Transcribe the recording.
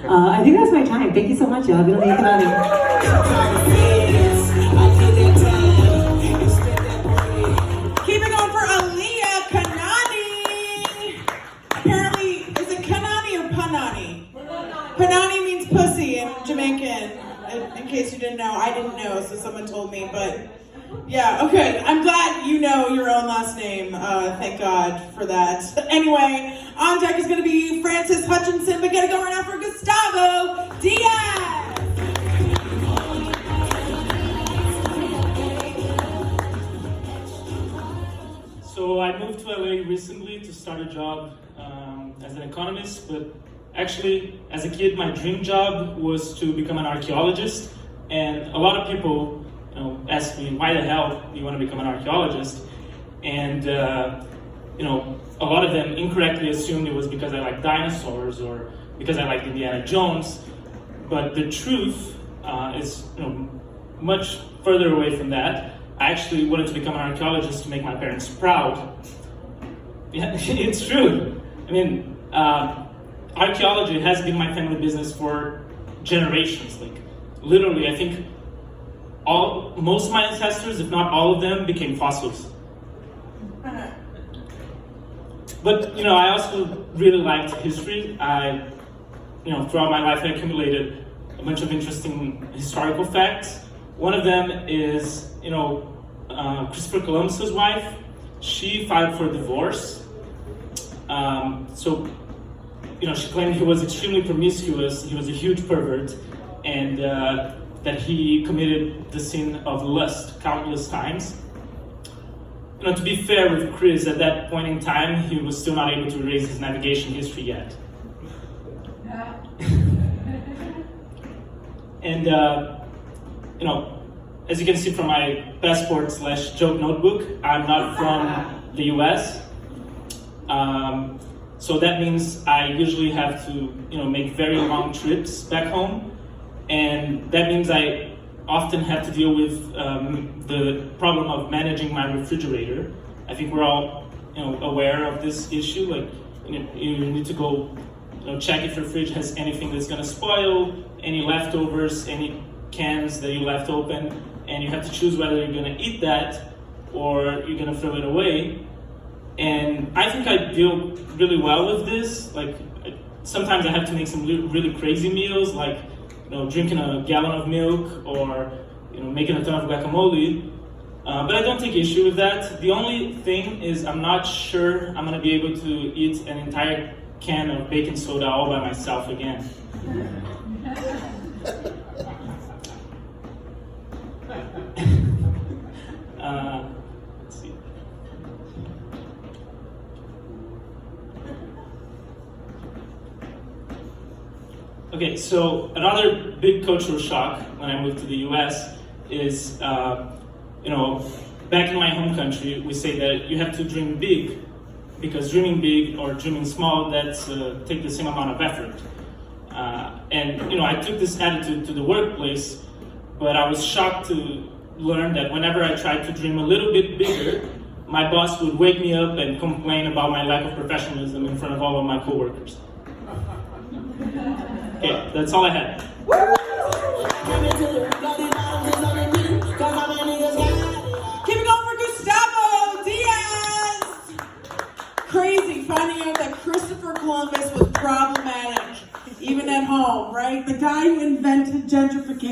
I think that's my time. Thank you so much, y'all. Bilang Kanani. Keep it going for Aaliyah Kanani. Apparently, is it Kanani or Panani? Panani means pussy in Jamaican. In case you didn't know, I didn't know, so someone told me. But yeah, okay. I'm glad you know your own last name. Thank God for that. Anyway, on deck is going to be Francis Hutchinson. But gotta go right now for Gustavo Diaz. So I moved to LA recently to start a job as an economist, but actually, as a kid, my dream job was to become an archaeologist. And a lot of people, ask me, why the hell do you want to become an archaeologist? And a lot of them incorrectly assumed it was because I like dinosaurs or because I liked Indiana Jones. But the truth is, much further away from that. I actually wanted to become an archaeologist to make my parents proud. Yeah, it's true. I mean, archaeology has been my family business for generations. Like, literally, I think most of my ancestors, if not all of them, became fossils. But I also really liked history. Throughout my life, I accumulated a bunch of interesting historical facts. One of them is, Christopher Columbus's wife. She filed for divorce. She claimed he was extremely promiscuous. He was a huge pervert, and that he committed the sin of lust countless times. To be fair with Chris, at that point in time, he was still not able to erase his navigation history yet. And, as you can see from my passport/joke notebook, I'm not from the US. So that means I usually have to, make very long trips back home. And that means I often have to deal with the problem of managing my refrigerator. I think we're all, aware of this issue. Like, you need to go, check if your fridge has anything that's gonna spoil, any leftovers, any cans that you left open, and you have to choose whether you're gonna eat that or you're gonna throw it away. And I think I deal really well with this. Like, sometimes I have to make some really crazy meals, like, drinking a gallon of milk or, making a ton of guacamole. But I don't take issue with that. The only thing is I'm not sure I'm gonna be able to eat an entire can of baking soda all by myself again. Let's see. Okay, so another big cultural shock when I moved to the US is, back in my home country, we say that you have to dream big, because dreaming big or dreaming small, that's take the same amount of effort. I took this attitude to the workplace, but I was shocked to learn that whenever I tried to dream a little bit bigger, my boss would wake me up and complain about my lack of professionalism in front of all of my coworkers. Okay, that's all I had. Keep it going for Gustavo Diaz. Crazy finding out that Christopher Columbus was problematic, even at home, right? The guy who invented gentrification.